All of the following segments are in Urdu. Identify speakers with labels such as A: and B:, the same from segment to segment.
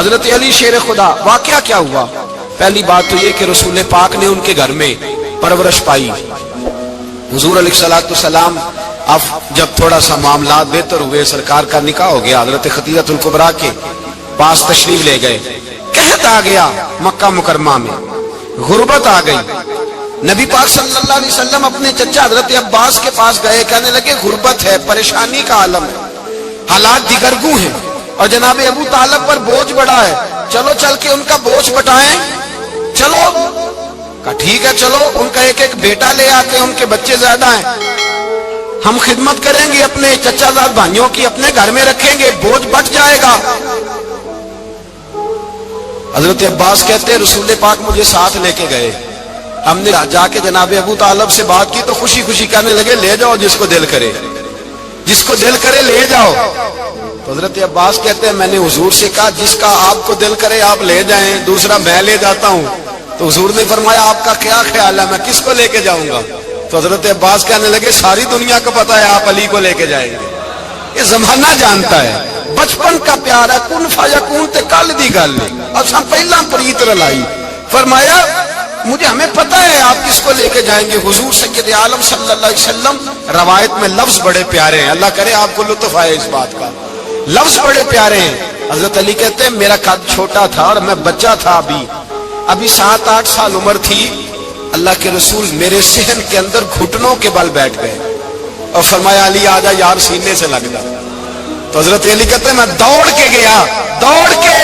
A: حضرت علی شیر خدا، واقعہ کیا ہوا؟ پہلی بات تو یہ کہ رسول پاک نے ان کے گھر میں پرورش پائی۔ حضور علیہ الصلوۃ والسلام اب جب تھوڑا سا معاملات بہتر ہوئے، سرکار کا نکاح ہو گیا، حضرت خدیجہ الکبریٰ کے پاس تشریف لے گئے۔ قحط آ گیا مکہ مکرمہ میں، غربت آ گئی۔ نبی پاک صلی اللہ علیہ وسلم اپنے چچا حضرت عباس کے پاس گئے، کہنے لگے غربت ہے، پریشانی کا عالم ہے، حالات دیگرگوں ہیں، اور جناب ابو طالب پر بوجھ بڑا ہے، چلو چل کے ان کا بوجھ بٹائیں۔ چلو کہا ٹھیک ہے، چلو ان کا ایک ایک بیٹا لے آتے ہیں، ان کے بچے زیادہ ہیں، ہم خدمت کریں گے اپنے چچا زاد بھائیوں کی، اپنے گھر میں رکھیں گے، بوجھ بٹ جائے گا۔ حضرت عباس کہتے ہیں رسول پاک مجھے ساتھ لے کے گئے، ہم نے جا کے جناب ابو طالب سے بات کی تو خوشی خوشی کہنے لگے لے جاؤ جس کو دل کرے، جس کو دل کرے لے جاؤ۔ تو حضرت عباس کہتے ہیں میں نے حضور سے کہا جس کا آپ کو دل کرے آپ لے جائیں، دوسرا میں لے جاتا ہوں۔ تو حضور نے فرمایا آپ کا کیا خیال ہے، میں کس کو لے کے جاؤں گا؟ تو حضرت عباس کہنے لگے ساری دنیا کو پتا ہے آپ علی کو لے کے جائیں گے، یہ زمانہ جانتا ہے، بچپن کا پیار ہے، کن فیکون تے کل دی گل اب سب پہلا پریت رلائی۔ فرمایا مجھے ہمیں پتہ ہے آپ کس کو لے کے جائیں گے، حضور سید عالم صلی اللہ علیہ وسلم۔ روایت میں لفظ بڑے پیارے ہیں، اللہ کرے آپ کو لطف آئے اس بات کا، لفظ بڑے پیارے ہیں۔ حضرت علی کہتے ہیں میرا قد چھوٹا تھا اور میں بچہ تھا، ابھی 7-8 سال عمر تھی، اللہ کے رسول میرے صحن کے اندر گھٹنوں کے بل بیٹھ گئے اور فرمایا علی آجا یار سینے سے لگ جا۔ تو حضرت علی کہتے ہیں میں دوڑ کے گیا، دوڑ کے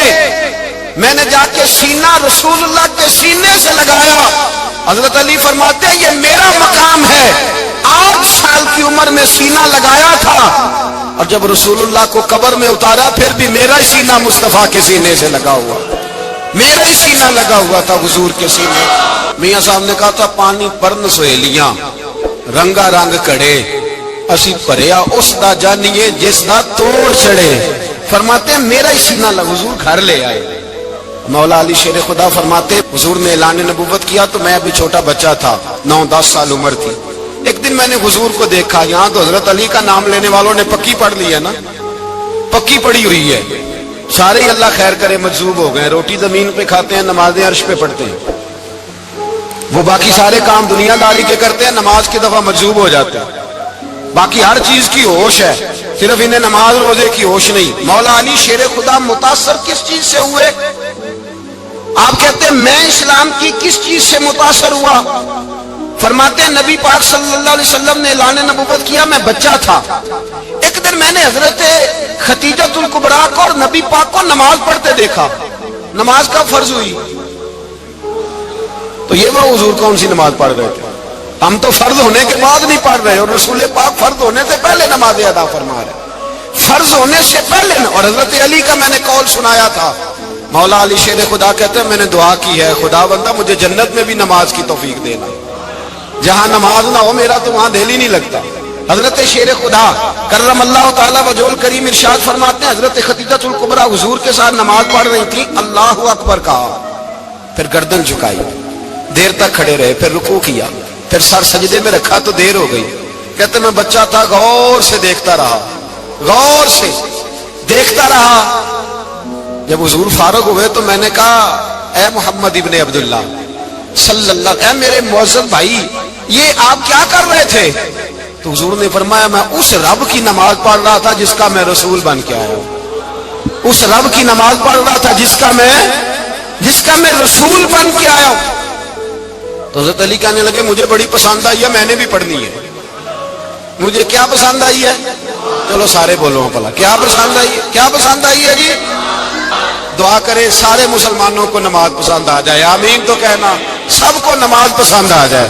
A: میں نے جا کے سینہ رسول اللہ کے سینے سے لگایا۔ حضرت علی فرماتے ہیں یہ میرا مقام ہے، 8 سال کی عمر میں سینہ لگایا تھا، اور جب رسول اللہ کو قبر میں اتارا پھر بھی میرا ہی سینہ مصطفیٰ کے سینے سے لگا ہوا، میرا ہی سینہ لگا ہوا تھا حضور کے سینے۔ میاں صاحب نے کہا تھا پانی پرن سہیلیاں رنگا رنگ کڑے، اسی پریا اس دا جانیے جس دا توڑ چڑھے۔ فرماتے ہیں میرا ہی سینہ لگا، حضور گھر لے آئے۔ مولا علی شیر خدا فرماتے حضور نے اعلان نبوت کیا تو میں ابھی چھوٹا بچہ تھا، 9-10 سال عمر تھی۔ ایک دن میں نے حضور کو دیکھا، یہاں تو حضرت علی کا نام لینے والوں نے پکی پڑھ لی ہے نا، پکی پڑی ہوئی ہے، سارے ہی اللہ خیر کرے مجذوب ہو گئے، روٹی زمین پہ کھاتے ہیں، نمازیں عرش پہ پڑھتے ہیں، وہ باقی سارے کام دنیا داری کے کرتے ہیں، نماز کی دفعہ مجذوب ہو جاتے ہیں، باقی ہر چیز کی ہوش ہے، صرف انہیں نماز روزے کی ہوش نہیں۔ مولا علی شیر خدا متاثر کس چیز سے ہوئے؟ آپ کہتے ہیں میں اسلام کی کس چیز سے متاثر ہوا؟ فرماتے ہیں نبی پاک صلی اللہ علیہ وسلم نے اعلان نبوت کیا، میں بچہ تھا، ایک دن میں نے حضرت خدیجہ الکبریٰ کو اور نبی پاک کو نماز پڑھتے دیکھا۔ نماز کب فرض ہوئی؟ تو یہ وہ حضور کون سی نماز پڑھ رہے تھے؟ ہم تو فرض ہونے کے بعد نہیں پڑھ رہے، اور رسول پاک فرض ہونے سے پہلے نماز ادا فرما رہے، فرض ہونے سے پہلے۔ اور حضرت علی کا میں نے قول سنایا تھا، مولا علی شیر خدا کہتے ہیں میں نے دعا کی ہے خدا بندہ مجھے جنت میں بھی نماز کی توفیق دینا، جہاں نماز نہ ہو میرا تو وہاں دل ہی نہیں لگتا۔ حضرت شیر خدا کرم اللہ تعالیٰ وجہ کریم ارشاد فرماتے ہیں حضرت خدیجہ الکبریٰ حضور کے ساتھ نماز پڑھ رہی تھی، اللہ اکبر کہا، پھر گردن جھکائی، دیر تک کھڑے رہے، پھر رکوع کیا، پھر سر سجدے میں رکھا تو دیر ہو گئی۔ کہتے میں بچہ تھا، غور سے دیکھتا رہا، غور سے دیکھتا رہا۔ جب حضور فارغ ہوئے تو میں نے کہا اے محمد ابن عبداللہ صلی اللہ، اے میرے معزز بھائی یہ آپ کیا کر رہے تھے؟ تو حضور نے فرمایا میں اس رب کی نماز پڑھ رہا تھا جس کا میں رسول بن کے آیا ہوں، اس رب کی نماز پڑھ رہا تھا جس کا میں رسول بن کے آیا ہوں۔ تو حضرت علی کہنے لگے مجھے بڑی پسند آئی ہے، میں نے بھی پڑھنی ہے۔ مجھے کیا پسند آئی ہے؟ چلو سارے بولو پلا کیا پسند آئی ہے؟ کیا پسند آئی ہے جی؟ دعا کرے سارے مسلمانوں کو نماز پسند آ جائے، آمین تو کہنا، سب کو نماز پسند آ جائے۔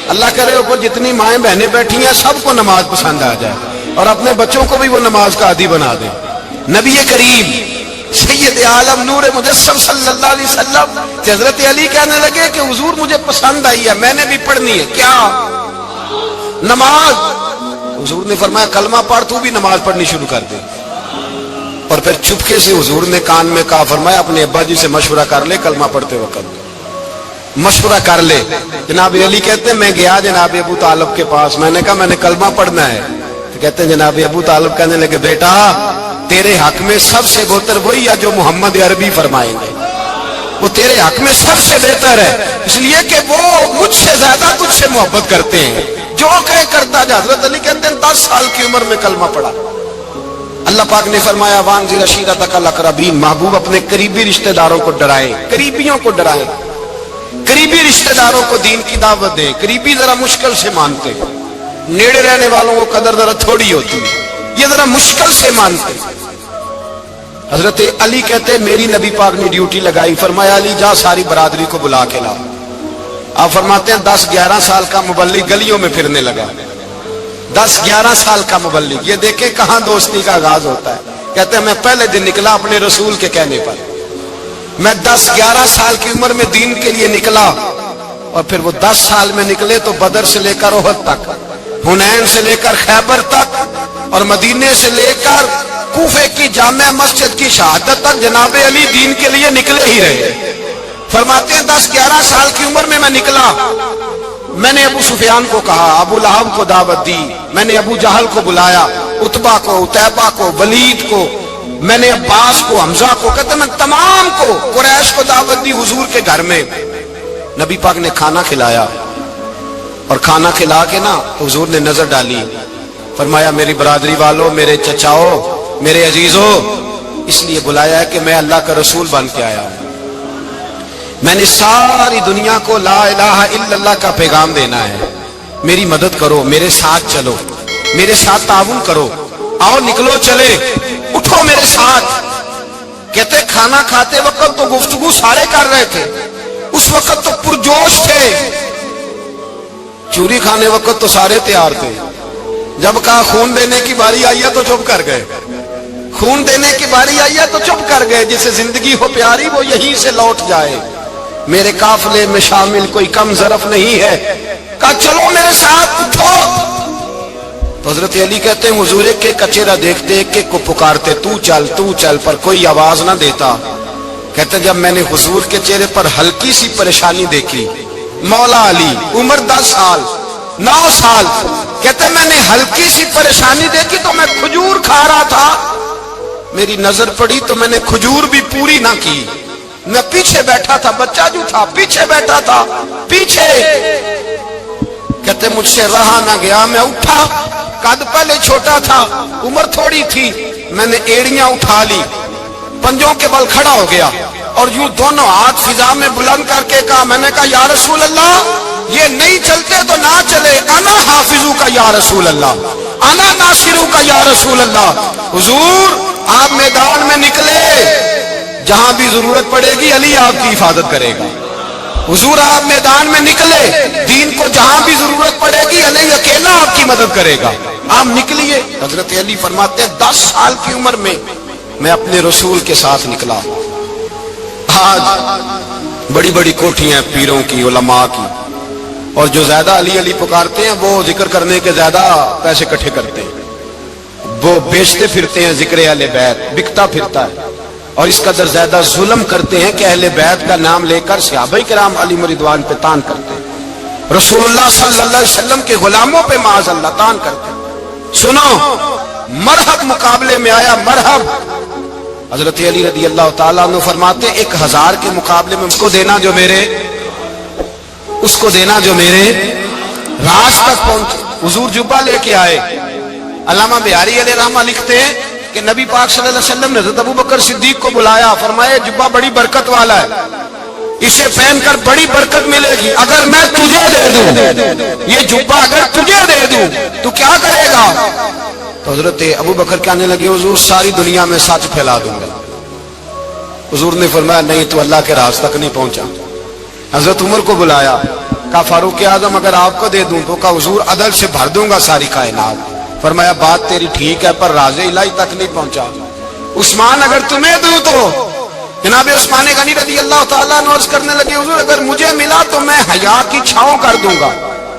A: اللہ کرے اوپر جتنی مائیں بہنیں بیٹھی ہیں سب کو نماز پسند آ جائے، اور اپنے بچوں کو بھی وہ نماز کا عادی بنا دے۔ نبی کریم سید عالم نور مجسم صلی اللہ علیہ وسلم حضرت علی کہنے لگے کہ حضور مجھے پسند آئی ہے، میں نے بھی پڑھنی ہے۔ کیا؟ نماز۔ حضور نے فرمایا کلمہ پڑھ، تو بھی نماز پڑھنی شروع کر دے۔ اور پھر چپکے سے حضور نے کان میں کہا، فرمایا اپنے ابا جی سے مشورہ کر لے کلمہ پڑھتے وقت، مشورہ کر لے۔ جناب علی کہتے ہیں میں گیا جناب ابو طالب کے پاس، میں نے کہا میں نے کلمہ پڑھنا ہے، تو کہتے ہیں جناب ابو طالب کہنے لگے بیٹا تیرے حق میں سب سے بہتر وہی ہے جو محمد عربی فرمائیں گے، وہ تیرے حق میں سب سے بہتر ہے، اس لیے کہ وہ مجھ سے زیادہ تجھ سے محبت کرتے ہیں، جو کہے کرتا جا۔ حضرت علی کہتے ہیں 10 سال کی عمر میں کلمہ پڑھا۔ اللہ پاک نے فرمایا وانذر عشیرتک الاقربین، محبوب اپنے قریبی رشتہ داروں کو ڈرائیں، قریبیوں کو ڈرائیں، قریبی رشتہ داروں کو دین کی دعوت دیں۔ قریبی ذرا مشکل سے مانتے، نیڑے رہنے والوں کو قدر ذرا تھوڑی ہوتی ہے، یہ ذرا مشکل سے مانتے۔ حضرت علی کہتے ہیں میری نبی پاک نے ڈیوٹی لگائی، فرمایا علی جا ساری برادری کو بلا کے لا۔ آپ فرماتے ہیں 10-11 سال کا مبلغ گلیوں میں پھرنے لگا، 10-11 سال کا مبلغ، یہ دیکھیں کہاں دوستی کا آغاز ہوتا ہے۔ کہتے ہیں میں پہلے دن نکلا اپنے رسول کے کہنے پر، میں 10-11 سال کی عمر میں دین کے لیے نکلا، اور پھر وہ 10 سال میں نکلے تو بدر سے لے کر احد تک، حنین سے لے کر خیبر تک، اور مدینے سے لے کر کوفے کی جامع مسجد کی شہادت تک جناب علی دین کے لیے نکلے ہی رہے۔ فرماتے ہیں 10-11 سال کی عمر میں نکلا، میں نے ابو سفیان کو کہا، ابو لہب کو دعوت دی، میں نے ابو جہل کو بلایا، عتبہ کو، عتیبہ کو، ولید کو، میں نے عباس کو، حمزہ کو، کہتے میں تمام کو، قریش کو دعوت دی حضور کے گھر میں۔ نبی پاک نے کھانا کھلایا، اور کھانا کھلا کے نا حضور نے نظر ڈالی، فرمایا میری برادری والوں، میرے چچاؤ، میرے عزیزوں، اس لیے بلایا ہے کہ میں اللہ کا رسول بن کے آیا ہوں، میں نے ساری دنیا کو لا الہ الا اللہ کا پیغام دینا ہے، میری مدد کرو، میرے ساتھ چلو، میرے ساتھ تعاون کرو، آؤ نکلو چلے، اٹھو میرے ساتھ۔ کہتے کھانا کھاتے وقت تو گفتگو سارے کر رہے تھے، اس وقت تو پرجوش تھے، چوری کھانے وقت تو سارے تیار تھے، جب کہا خون دینے کی باری آئی ہے تو چپ کر گئے، خون دینے کی باری آئی ہے تو چپ کر گئے، جسے زندگی ہو پیاری وہ یہیں سے لوٹ جائے، میرے قافلے میں شامل کوئی کم ظرف نہیں ہے، کہا چلو میرے ساتھ اٹھو۔ تو حضرت علی کہتے ہیں حضور ایک ایک کا چہرہ دیکھتے، ایک ایک کو پکارتے، تو چل، پر کوئی آواز نہ دیتا۔ کہتے ہیں جب میں نے حضور کے چہرے پر ہلکی سی پریشانی دیکھی، مولا علی عمر 10 سال 9 سال، کہتے ہیں میں نے ہلکی سی پریشانی دیکھی تو میں کھجور کھا رہا تھا، میری نظر پڑی تو میں نے کھجور بھی پوری نہ کی، میں پیچھے بیٹھا تھا، بچہ جو تھا پیچھے بیٹھا تھا، پیچھے۔ کہتے مجھ سے رہا نہ گیا، میں اٹھا، قد پہلے چھوٹا تھا، عمر تھوڑی تھی، میں نے ایڑیاں اٹھا لی، پنجوں کے بل کھڑا ہو گیا، اور یوں دونوں ہاتھ فضا میں بلند کر کے کہا، میں نے کہا یا رسول اللہ یہ نہیں چلتے تو نہ چلے، انا حافظو کا یا رسول اللہ، انا ناصرو کا یا رسول اللہ۔ حضور آپ میدان میں نکلے، جہاں بھی ضرورت پڑے گی علی آپ کی حفاظت کرے گا، حضور آپ میدان میں نکلے، دین کو جہاں بھی ضرورت پڑے گی علی اکیلا آپ کی مدد کرے گا، آپ نکلیے۔ حضرت علی فرماتے ہیں 10 سال کی عمر میں میں اپنے رسول کے ساتھ نکلا۔ آج بڑی بڑی کوٹھیاں پیروں کی، علماء کی، اور جو زیادہ علی علی پکارتے ہیں وہ ذکر کرنے کے زیادہ پیسے اکٹھے کرتے ہیں، وہ بیچتے پھرتے ہیں، ذکر اہل بیت بکتا پھرتا ہے، اور اس قدر زیادہ ظلم کرتے ہیں کہ اہل بیت کا نام لے کر صحابہ کرام علی رضوان پہ تان کرتے ہیں، رسول اللہ صلی اللہ علیہ وسلم کے غلاموں پہ معاذ اللہ تان کرتے ہیں۔ سنو، مرحب مقابلے میں آیا، مرحب۔ حضرت علی رضی اللہ تعالیٰ عنہ فرماتے 1000 کے مقابلے میں اس کو دینا جو میرے راز تک پہنچے۔ حضور جبہ لے کے آئے۔ علامہ بہاری علیہ رحمہ لکھتے ہیں کہ نبی پاک صلی اللہ علیہ وسلم نے حضرت ابوبکر صدیق کو بلایا، فرمایا جبہ بڑی برکت والا ہے، اسے پہن کر بڑی برکت ملے گی، اگر میں تجھے دے دوں یہ جبہ، اگر تجھے دے دوں تو کیا کرے گا؟ تو حضرت ابوبکر کہنے لگے حضور ساری دنیا میں سچ پھیلا دوں گا۔ حضور نے فرمایا نہیں، تو اللہ کے راز تک نہیں پہنچا۔ حضرت عمر کو بلایا، کہا فاروق اعظم اگر آپ کو دے دوں تو، کہا حضور عدل سے بھر دوں گا ساری کائنات۔ فرمایا بات تیری ٹھیک ہے پر راز الہی تک نہیں پہنچا۔ عثمان اگر تمہیں دوں تو، جناب عثمان غنی رضی اللہ تعالیٰ عنہ عرض کرنے لگے حضور اگر مجھے ملا تو میں حیا کی چھاؤں کر دوں گا،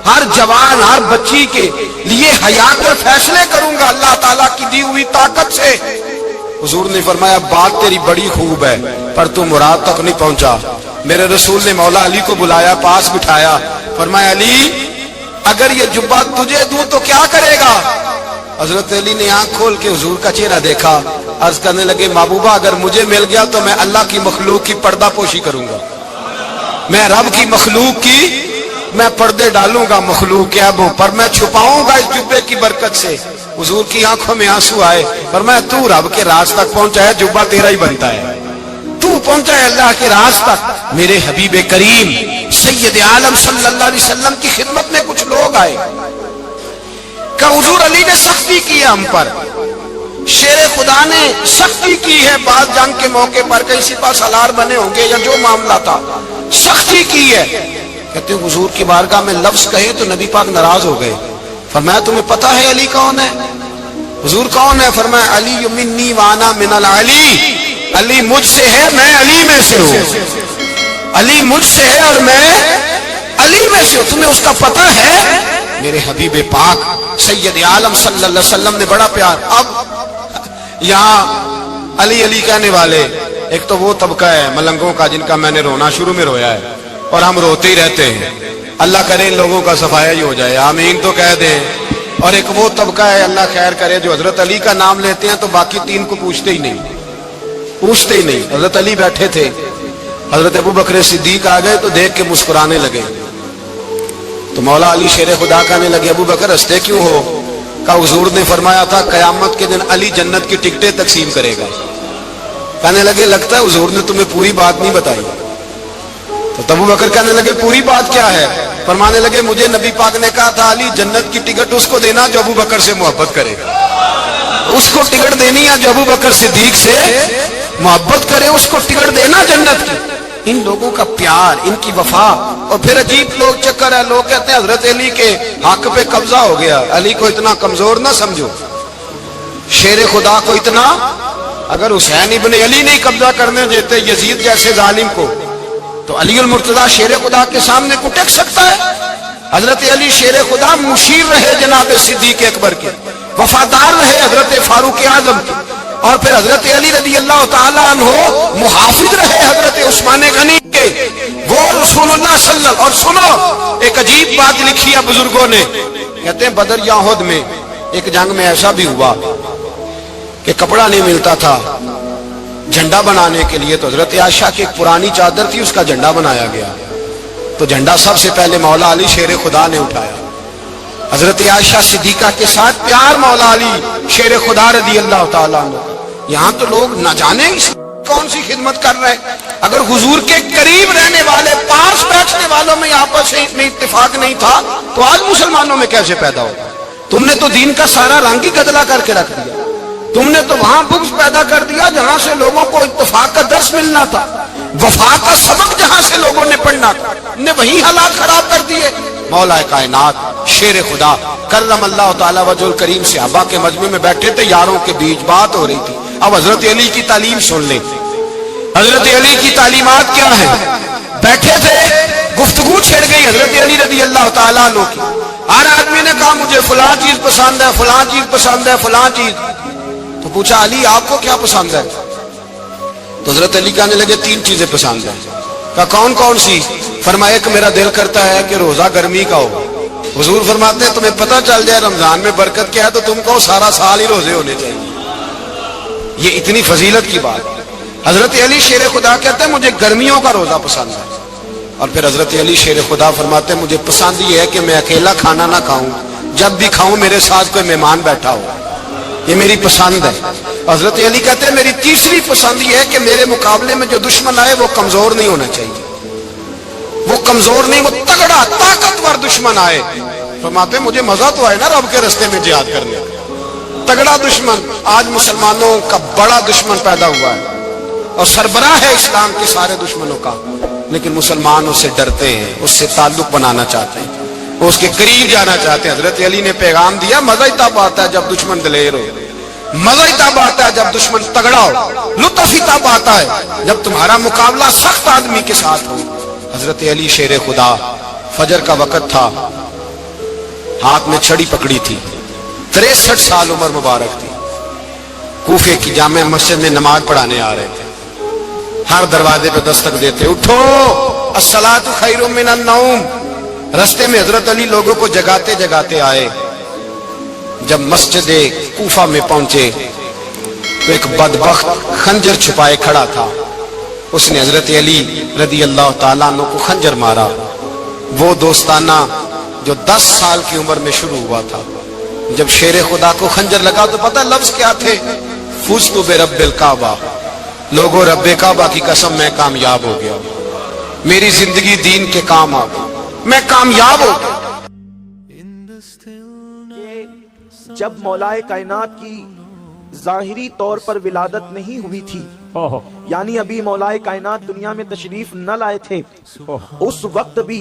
A: ہر جوان ہر بچی کے لیے حیا کے فیصلے کروں گا اللہ تعالیٰ کی دی ہوئی طاقت سے۔ حضور نے فرمایا بات تیری بڑی خوب ہے پر تو مراد تک نہیں پہنچا۔ میرے رسول نے مولا علی کو بلایا، پاس بٹھایا، فرمایا علی اگر یہ جبہ تجھے دوں تو کیا کرے گا؟ حضرت علی نے آنکھ کھول کے حضور کا چہرہ دیکھا، عرض کرنے لگے محبوبہ اگر مجھے مل گیا تو میں اللہ کی مخلوق کی پردہ پوشی کروں گا، میں رب کی مخلوق کی میں پردے ڈالوں گا مخلوق کے عیبوں پر، میں چھپاؤں گا اس جبے کی برکت سے۔ حضور کی آنکھوں میں آنسو آئے، فرمایا تو رب کے راز تک پہنچا ہے، جبہ تیرا ہی بنتا ہے، تو پہنچا ہے اللہ کے راز تک۔ میرے حبیب کریم سید عالم صلی اللہ علیہ وسلم کی خدمت میں کچھ لوگ آئے کہ حضور علی نے سختی کی ہے ہم پر، شیر خدا نے سختی کی ہے، بعض جنگ کے موقع پر کہیں سپاہ سالار بنے ہوں گے یا جو معاملہ تھا، سختی کی ہے۔ کہتے ہیں حضور کی بارگاہ میں لفظ کہے تو نبی پاک ناراض ہو گئے۔ فرمایا تمہیں پتہ ہے علی کون ہے؟ حضور کون ہے؟ فرمایا علی منی وانا من العلی، علی مجھ سے ہے میں علی میں سے ہوں، علی مجھ سے ہے اور میں علی میں سے ہوں، تمہیں اس کا پتہ ہے؟ میرے حبیب پاک سید عالم صلی اللہ علیہ وسلم نے بڑا پیار۔ اب یہاں علی علی کہنے والے ایک تو وہ طبقہ ہے ملنگوں کا جن کا میں نے رونا شروع میں رویا ہے اور ہم روتے ہی رہتے ہیں، اللہ کرے ان لوگوں کا صفایا ہی ہو جائے، آمین تو کہہ دیں۔ اور ایک وہ طبقہ ہے اللہ خیر کرے جو حضرت علی کا نام لیتے ہیں تو باقی تین کو پوچھتے ہی نہیں، پوچھتے ہی نہیں۔ حضرت علی بیٹھے تھے، حضرت ابو بکر صدیق آ گئے تو دیکھ کے مسکرانے لگے، تو مولا علی شیر خدا کہنے لگے ابو بکر ہنستے کیوں ہو؟ کہ حضور نے فرمایا تھا قیامت کے دن علی جنت کی ٹکٹیں تقسیم کرے گا۔ کہنے لگے لگتا ہے حضور نے تمہیں پوری بات نہیں بتائی۔ تو ابو بکر کہنے لگے پوری بات کیا ہے؟ فرمانے لگے مجھے نبی پاک نے کہا تھا علی جنت کی ٹکٹ اس کو دینا جو ابو بکر سے محبت کرے، اس کو ٹکٹ دینی ہے جو ابو بکر صدیق سے محبت کرے، اس کو ٹکٹ دینا جنت کی۔ ان لوگوں کا پیار، ان کی وفا۔ اور پھر عجیب لوگ چکر ہے، لوگ کہتے ہیں حضرت علی کے حق پہ قبضہ ہو گیا، علی کو اتنا کمزور نہ سمجھو، شیر خدا کو اتنا، اگر حسین ابن علی نہیں قبضہ کرنے دیتے یزید جیسے ظالم کو تو علی المرتضیٰ شیر خدا کے سامنے کو ٹک سکتا ہے؟ حضرت علی شیر خدا مشیر رہے جناب صدیق اکبر کے، وفادار رہے حضرت فاروق اعظم کے، اور پھر حضرت علی رضی اللہ تعالیٰ عنہ محافظ رہے حضرت عثمان غنی کے، وہ رسول اللہ صلی اللہ علیہ وسلم۔ اور سنو ایک عجیب بات لکھی ہے بزرگوں نے، کہتے ہیں بدر یا احد میں ایک جنگ میں ایسا بھی ہوا کہ کپڑا نہیں ملتا تھا جھنڈا بنانے کے لیے، تو حضرت عائشہ کی ایک پرانی چادر تھی، اس کا جھنڈا بنایا گیا، تو جھنڈا سب سے پہلے مولا علی شیر خدا نے اٹھایا۔ حضرت عائشہ صدیقہ کے ساتھ پیار مولا علی شیر خدا رضی اللہ تعالیٰ عنہ۔ یہاں تو لوگ نہ جانے کون سی خدمت کر رہے ہیں۔ اگر حضور کے قریب رہنے والے پاس بیٹھنے والوں میں آپس میں اتفاق نہیں تھا تو آج مسلمانوں میں کیسے پیدا ہوگا؟ تم نے تو دین کا سارا رنگ ہی گدلا کر کے رکھ دیا، تم نے تو وہاں بغض پیدا کر دیا جہاں سے لوگوں کو اتفاق کا درس ملنا تھا، وفا کا سبق جہاں سے لوگوں نے پڑھنا تھا، نے وہی حالات خراب کر دیے۔ مولا کائنات شیر خدا کرم اللہ تعالیٰ وجہ الکریم صحابہ کے مجمع میں بیٹھے تھے، یاروں کے بیچ بات ہو رہی تھی۔ اب حضرت علی کی تعلیم سن لیں، حضرت علی کی تعلیمات کیا ہیں؟ بیٹھے تھے، گفتگو چھڑ گئی حضرت علی رضی اللہ تعالیٰ عنہ کی، ہر آدمی نے کہا مجھے فلاں چیز پسند ہے، فلاں چیز پسند ہے، فلاں چیز۔ تو پوچھا علی آپ کو کیا پسند ہے؟ تو حضرت علی کہنے لگے تین چیزیں پسند ہیں۔ کہا کون کون سی؟ فرمایا کہ میرا دل کرتا ہے کہ روزہ گرمی کا ہو۔ حضور فرماتے ہیں تمہیں پتہ چل جائے رمضان میں برکت کیا ہے تو تم کو سارا سال ہی روزے ہونے چاہیے، یہ اتنی فضیلت کی بات۔ حضرت علی شیر خدا کہتے ہیں مجھے گرمیوں کا روزہ پسند ہے، اور پھر حضرت علی شیر خدا فرماتے ہیں مجھے پسند یہ ہے کہ میں اکیلا کھانا نہ کھاؤں، جب بھی کھاؤں میرے ساتھ کوئی مہمان بیٹھا ہو، یہ میری پسند ہے۔ حضرت علی کہتے ہیں میری تیسری پسند یہ ہے کہ میرے مقابلے میں جو دشمن آئے وہ کمزور نہیں ہونا چاہیے، وہ کمزور نہیں، وہ تگڑا طاقتور دشمن آئے۔ فرماتے ہیں مجھے مزہ تو آئے نا رب کے رستے میں جہاد کرنے کا، تگڑا دشمن۔ آج مسلمانوں کا بڑا دشمن پیدا ہوا ہے اور سربراہ ہے اسلام کے سارے دشمنوں کا، لیکن مسلمان اس سے ڈرتے ہیں، اس سے تعلق بنانا چاہتے ہیں، وہ اس کے قریب جانا چاہتے ہیں۔ حضرت علی نے پیغام دیا مزہ ہی تب آتا ہے جب دشمن دلیر ہو، مزہ ہی تب آتا ہے جب دشمن تگڑا ہو، لطف ہی تب آتا ہے جب تمہارا مقابلہ سخت آدمی کے ساتھ ہو۔ حضرت علی شیر خدا، فجر کا وقت تھا، ہاتھ میں چھڑی پکڑی تھی، 63 سال عمر مبارک تھی، کوفے کی جامع مسجد میں نماز پڑھانے آ رہے تھے، ہر دروازے پہ دستک دیتے اٹھو الصلاۃ خیر من النوم۔ رستے میں حضرت علی لوگوں کو جگاتے جگاتے آئے، جب مسجد کوفہ میں پہنچے تو ایک بدبخت خنجر چھپائے کھڑا تھا، اس نے حضرت علی رضی اللہ تعالیٰ عنہ کو خنجر مارا۔ وہ دوستانہ جو 10 سال کی عمر میں شروع ہوا تھا، جب شیر خدا کو خنجر لگا تو پتہ لفظ کیا تھے؟ فزت برب الکعبہ، لوگوں رب کعبہ کی قسم میں کامیاب ہو گیا، میری زندگی دین کے کام آ گئی، میں کامیاب ہو گیا۔
B: جب مولائے کائنات کی ظاہری طور پر ولادت نہیں ہوئی تھی، یعنی ابھی مولائے کائنات دنیا میں تشریف نہ لائے تھے، اس وقت بھی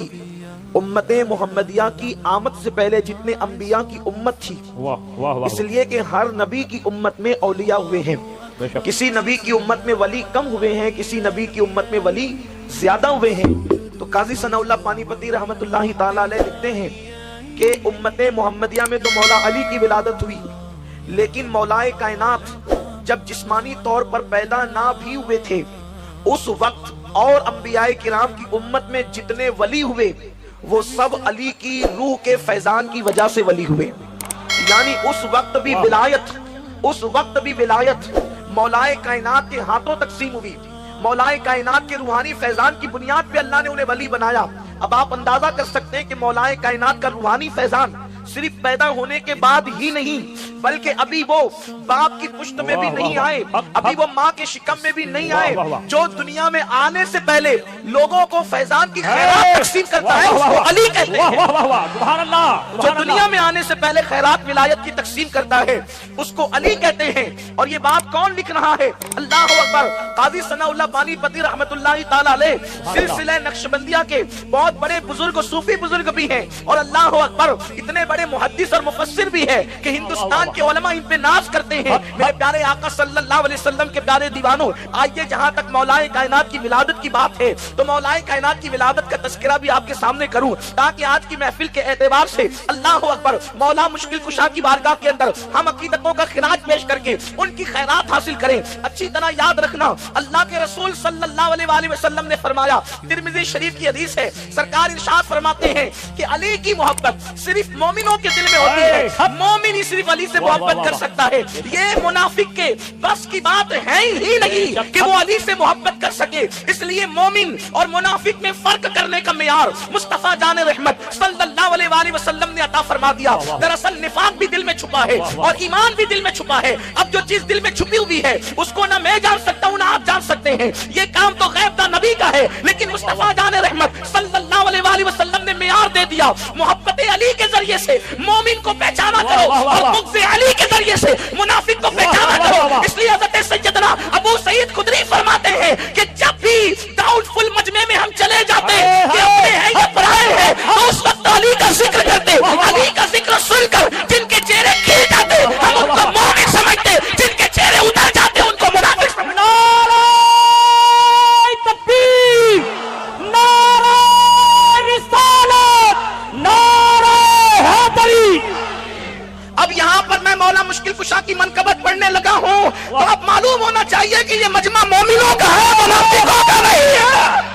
B: امت محمدیہ کی آمد سے پہلے جتنے انبیاء کی امت تھی، اس لیے کہ ہر نبی کی امت میں اولیاء ہوئے ہیں، کسی نبی کی امت میں ولی کم ہوئے ہیں، کسی نبی کی امت میں ولی زیادہ ہوئے ہیں۔ تو قاضی ثناء اللہ پانی پتی رحمت اللہ تعالیٰ علیہ لکھتے ہیں کہ امت محمدیہ میں تو مولا علی کی ولادت ہوئی، لیکن مولائے کائنات جب جسمانی طور پر پیدا نہ بھی ہوئے تھے، اس وقت اور انبیاء کرام کی امت میں جتنے ولی ہوئے وہ سب علی کی روح کے فیضان کی وجہ سے ولی ہوئے، یعنی اس وقت بھی ولایت مولائے کائنات کے ہاتھوں تقسیم ہوئی، مولائے کائنات کے روحانی فیضان کی بنیاد پہ اللہ نے انہیں ولی بنایا۔ اب آپ اندازہ کر سکتے ہیں کہ مولائے کائنات کا روحانی فیضان صرف پیدا ہونے کے بعد ہی نہیں، بلکہ ابھی وہ باپ کی پشت میں بھی نہیں آئے، ابھی وہ ماں کے شکم میں بھی نہیں آئے، جو دنیا میں آنے سے پہلے لوگوں کو فیضان کی خیرات تقسیم کرتا ہے اس کو علی کہتے ہیں۔ جو دنیا میں آنے سے پہلے خیرات ولایت کی تقسیم کرتا ہے اس کو علی کہتے ہیں۔ اور یہ بات کون لکھ رہا ہے؟ اللہ اکبر، قاضی ثناء اللہ پانی پتی رحمت اللہ تعالی علیہ سلسلہ نقشبندیہ کے بہت بڑے بزرگ صوفی بزرگ بھی ہیں، اور اللہ اکبر اتنے بڑے محدث اور مفسر بھی ہے کہ ہندوستان کے علماء ان پہ ناز کرتے ہیں۔ میرے پیارے آقا صلی اللہ علیہ وسلم کے پیارے دیوانوں، آئیے جہاں تک مولائے کائنات کی ولادت کی بات ہے تو مولائے کائنات کی ولادت کا تذکرہ بھی آپ کے سامنے کروں، تاکہ آج کی محفل کے اعتبار سے اللہ اکبر مولا مشکل کشا کی بارگاہ کے اندر ہم عقیدتوں کا خراج پیش کر کے ان کی خیرات حاصل کریں۔ اچھی طرح یاد رکھنا، اللہ کے رسول صلی اللہ علیہ وسلم نے فرمایا، ترمذی شریف کی حدیث ہے، سرکار ارشاد فرماتے ہیں کہ علی کی محبت صرف مومنوں کے دل میں ہوتی ہے، مومن ہی صرف علی سے محبت کر سکتا ہے۔ یہ منافق کے بس کی بات ہے ہی نہیں کہ وہ علی سے محبت کر سکے، اس لیے مومن اور منافق میں فرق کرنے کا معیار مصطفیٰ جان رحمت صلی اللہ علیہ وسلم نے عطا فرما دیا۔ دراصل نفاق بھی دل میں چھپا ہے اور ایمان بھی دل میں چھپا ہے۔ اب جو چیز دل میں چھپی ہوئی ہے اس کو نہ میں جان سکتا ہوں نہ آپ جان سکتے ہیں، یہ کام تو غیب دا نبی کا ہے، لیکن مصطفیٰ جان رحمت صلی اللہ علیہ وسلم نے معیار دے دیا، محبت علی کے ذریعے سے مومن کو پہچانا کرو اور بغض علی کے ذریعے سے منافق کو پہچانا کرو۔ اس لیے حضرت سیدنا ابو سعید خدری فرماتے ہیں کہ جب بھی ڈاؤٹ فل مجمع میں ہم چلے جاتے کہ اپنے ہیں یا پرائے ہیں تو اس وقت علی کا ذکر کرتے، علی کا ذکر سن کر جن کے چہرے کھل جاتے ہم ان کو مومن سمجھتے، جن کے چہرے اتر جاتے ان کو منافق سمجھتے۔
C: نعرہ تکبیر، نعرہ رسالت، نعرہ حیدری۔
B: اب یہاں پر میں مولا مشکل کشا کی منقبت پڑھنے لگا ہوں تو اب معلوم ہونا چاہیے کہ یہ مجمع مومنوں کا ہے، منافقوں کا نہیں ہے۔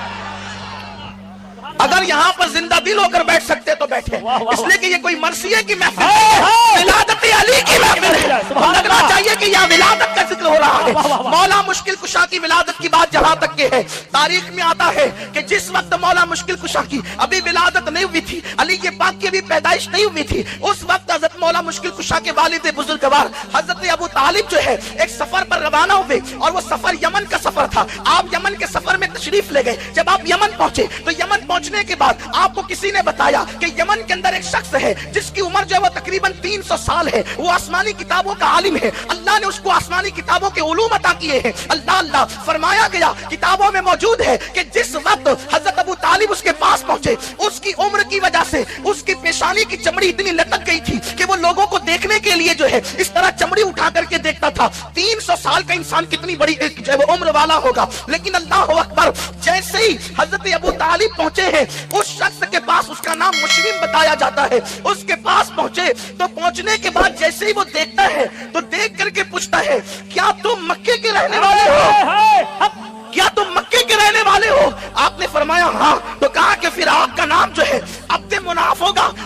B: اگر یہاں پر زندہ دل ہو کر بیٹھ سکتے تو بیٹھے، اس لیے کہ یہ کوئی مرثیے کی محفل ہے، ولادت علی کی محفل ہے، لگنا چاہیے کہ یہاں ولادت کا ذکر ہو رہا ہے۔ مولا مشکل کشا کی ولادت کی بات جہاں تک کہ ہے، تاریخ میں آتا ہے کہ جس وقت مولا مشکل کشا کی ابھی ولادت نہیں ہوئی تھی، علی کے پاک کی ابھی پیدائش نہیں ہوئی تھی، اس وقت حضرت مولا مشکل کشا کے والد بزرگوار حضرت ابو طالب جو ہے ایک سفر پر روانہ ہوئے، اور وہ سفر یمن کا سفر تھا۔ آپ یمن کے سفر میں تشریف لے گئے۔ جب آپ یمن پہنچے تو یمن پہنچنے کے بعد آپ کو کسی نے بتایا کہ یمن کے اندر ایک شخص ہے جس کی عمر جو ہے وہ تقریباً 300 سال ہے، وہ آسمانی کتابوں کا عالم ہے، اللہ نے اس کو آسمانی کتابوں کے علوم عطا کیے ہیں۔ اللہ فرمایا گیا کتابوں میں موجود ہے کہ جس وقت حضرت ابو طالب اس کے پاس پہنچے، اس کی عمر کی وجہ سے اس کی پیشانی کی چمڑی اتنی لٹک گئی تھی کہ وہ لوگوں کو دیکھنے کے لیے جو ہے اس طرح چمڑی اٹھا کر کے دیکھتا تھا۔ 300 سال کا انسان کتنی بڑی جو ہے وہ عمر والا ہوگا، لیکن اللہ اکبر، جیسے ہی حضرت ابو طالب پہنچے ہیں اس شخص کے پاس، اس کا نام مشرم بتایا جاتا ہے، اس کے پاس پہنچے تو پہنچنے کے بعد جیسے ہی وہ دیکھتا ہے تو دیکھ کر کے پوچھتا ہے کیا تم مکے کے رہنے والے ہو؟ کیا تم مکے کے رہنے والے ہو؟ آپ نے فرمایا ہاں۔ تو کہا کہ پھر آپ کا نام جو ہے عبد مناف ہوگا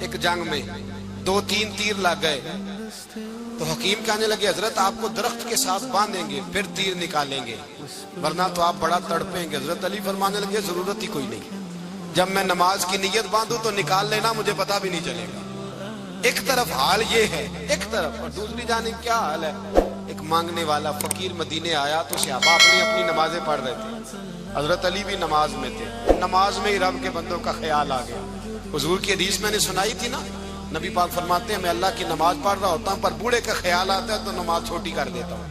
A: ایک جنگ میں 2-3 تیر لگ گئے تو حکیم کہنے لگے حضرت آپ کو درخت کے ساتھ باندھیں گے پھر تیر نکالیں گے ورنہ تو آپ بڑا تڑپیں گے. حضرت علی فرمانے لگے ضرورت ہی کوئی نہیں, جب میں نماز کی نیت باندھوں تو نکال لینا, مجھے پتا بھی نہیں چلے گا. ایک طرف حال یہ ہے, ایک طرف, اور دوسری جانب کیا حال ہے. ایک مانگنے والا فقیر مدینے آیا تو صحابہ اپنی نمازیں پڑھ رہے تھے, حضرت علی بھی نماز میں تھے. نماز میں ہی رب کے بندوں کا خیال آ گیا. حضور کی حدیث میں نے سنائی تھی نا, نبی پاک فرماتے ہیں میں اللہ کی نماز پڑھ رہا ہوتا ہوں پر بوڑھے کا خیال آتا ہے تو نماز چھوٹی کر دیتا ہوں,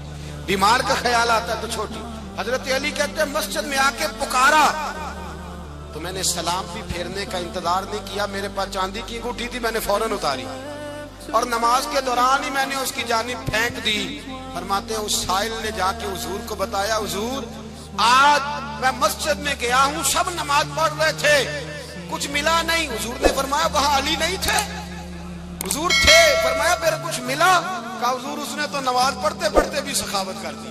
A: بیمار کا خیال آتا ہے تو چھوٹی. حضرت علی کہتے ہیں مسجد میں آ کے پکارا تو میں نے سلام بھی پھیرنے کا انتظار نہیں کیا, میرے پاس چاندی کی انگوٹھی تھی, میں نے فوراً اتاری اور نماز کے دوران ہی میں نے اس کی جانب پھینک دی. فرماتے ہیں اس سائل نے جا کے حضور کو بتایا, حضور آج میں مسجد میں گیا ہوں, سب نماز پڑھ رہے تھے, کچھ ملا نہیں. حضور نے فرمایا وہاں علی نہیں تھے؟ حضور تھے. فرمایا پھر کچھ ملا؟ کہا حضور اس نے تو نماز پڑھتے پڑھتے بھی سخاوت کر دی,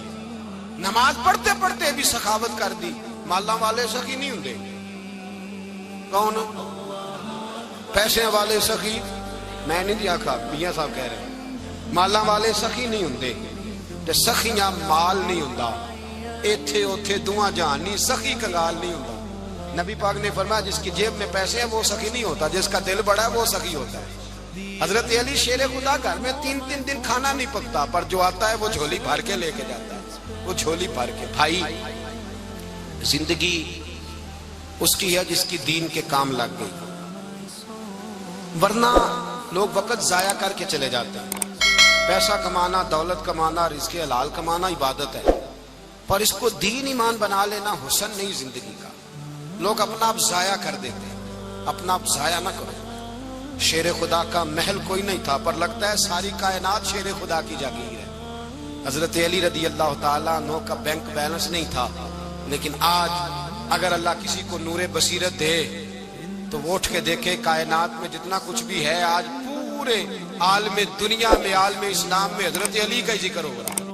A: نماز پڑھتے پڑھتے بھی سخاوت کر دی. مالاں والے سخی نہیں ہوندے, کون پیسے والے سخی, میں نہیں دیا کھا, میاں صاحب کہہ رہے ہیں مالاں والے سخی نہیں ہوندے, تے سخیاں مال نہیں ہوندا, ایتھے اوتھے دعا جہان نہیں, سخی کنگال نہیں ہوندا. نبی پاک نے فرمایا جس کی جیب میں پیسے ہیں وہ سخی نہیں ہوتا, جس کا دل بڑا ہے وہ سخی ہوتا ہے. حضرت علی شیر خدا گھر میں 3 دن کھانا نہیں پکتا, پر جو آتا ہے وہ جھولی بھر کے لے کے جاتا ہے, وہ جھولی بھر کے. بھائی زندگی اس کی ہے جس کی دین کے کام لگ گئی, ورنہ لوگ وقت ضائع کر کے چلے جاتے ہیں. پیسہ کمانا, دولت کمانا, رزق حلال کمانا عبادت ہے, پر اس کو دین ایمان بنا لینا حسن نہیں زندگی کا. لوگ اپنا آپ ضائع کر دیتے ہیں, اپنا آپ ضائع نہ کرو. شیر خدا کا محل کوئی نہیں تھا, پر لگتا ہے ساری کائنات شیر خدا کی جاگیر ہے. حضرت علی رضی اللہ تعالیٰ عنہ کا بینک بیلنس نہیں تھا, لیکن آج اگر اللہ کسی کو نور بصیرت دے تو وہ اٹھ کے دیکھے کائنات میں جتنا کچھ بھی ہے آج پورے عالم دنیا میں, عالم اسلام میں حضرت علی کا ہی ذکر ہو رہا ہے.